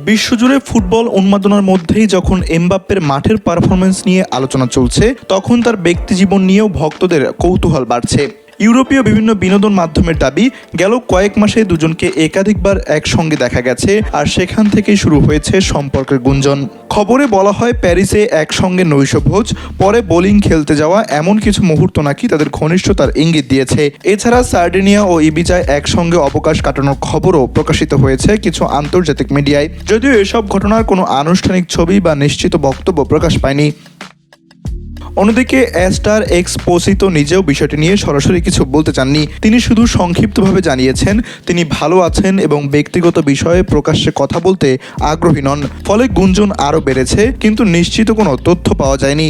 বিশ্বজুড়ে ফুটবল উন্মাদনার মধ্যেই যখন এমবাপ্পের মাঠের পারফরম্যান্স নিয়ে আলোচনা চলছে, তখন তার ব্যক্তিজীবন নিয়েও ভক্তদের কৌতূহল বাড়ছে। ইউরোপীয় বিভিন্ন বিনোদন মাধ্যমের দাবি, গেল কয়েক মাসে দুজনকে একাধিকবার একসঙ্গে দেখা গেছে, আর সেখান থেকেই শুরু হয়েছে সম্পর্কের গুঞ্জন। খবরে বলা হয় প্যারিসে একসঙ্গে নৈশভোজ, পরে বোলিং খেলতে যাওয়া, এমন কিছু মুহূর্ত নাকি তাদের ঘনিষ্ঠতার ইঙ্গিত দিয়েছে। এছাড়া সার্ডিনিয়া ও ইবিজায় একসঙ্গে অবকাশ কাটানোর খবরও প্রকাশিত হয়েছে কিছু আন্তর্জাতিক মিডিয়ায়, যদিও এসব ঘটনার কোনো আনুষ্ঠানিক ছবি বা নিশ্চিত বক্তব্য প্রকাশ পায়নি। অন্যদিকে স্টার এক্সপোসিতো নিজেও বিষয়টি নিয়ে সরাসরি কিছু বলতে চাননি। তিনি শুধু সংক্ষিপ্তভাবে জানিয়েছেন তিনি ভালো আছেন এবং ব্যক্তিগত বিষয়ে প্রকাশ্যে কথা বলতে আগ্রহী নন। ফলে গুঞ্জন আরও বেড়েছে, কিন্তু নিশ্চিত কোনো তথ্য পাওয়া যায়নি।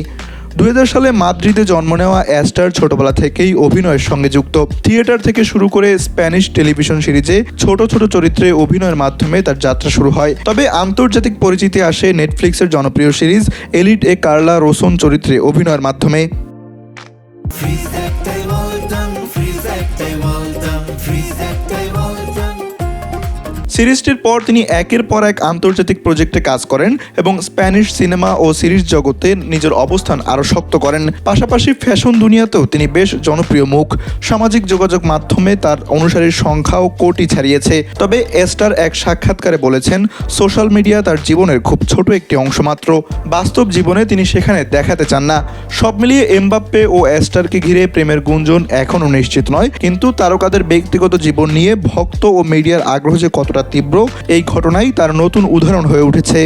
2000 সালে মাদ্রিদে জন্ম নেওয়া স্টার ছোটবেলা থেকেই অভিনয়ের সঙ্গে যুক্ত। থিয়েটার থেকে শুরু করে স্প্যানিশ টেলিভিশন সিরিজে ছোট ছোট চরিত্রে অভিনয়ের মাধ্যমে তার যাত্রা শুরু হয়। তবে আন্তর্জাতিক পরিচিতি আসে নেটফ্লিক্সের জনপ্রিয় সিরিজ এলিট এ কার্লা রোসন চরিত্রে অভিনয়ের মাধ্যমে। সিরিজটির পর তিনি একের পর এক আন্তর্জাতিক প্রজেক্টে কাজ করেন এবং স্প্যানিশ সিনেমা ও সিরিজ জগতে নিজের অবস্থান আরও শক্ত করেন। পাশাপাশি ফ্যাশন দুনিয়াতেও তিনি বেশ জনপ্রিয় মুখ। সামাজিক যোগাযোগ মাধ্যমে তার অনুসারীর সংখ্যাও কোটি ছাড়িয়েছে। তবে স্টার এক সাক্ষাৎকারে বলেছেন, সোশ্যাল মিডিয়া তার জীবনের খুব ছোট একটি অংশ মাত্র। বাস্তব জীবনে তিনি সেখানে দেখাতে চান না। সব মিলিয়ে এমবাপ্পে ও স্টারকে ঘিরে প্রেমের গুঞ্জন এখনও নিশ্চিত নয়, কিন্তু তারকাদের ব্যক্তিগত জীবন নিয়ে ভক্ত ও মিডিয়ার আগ্রহ যে কতটা তীব্র, এই ঘটনাই তার নতুন উদাহরণ হয়ে উঠেছে।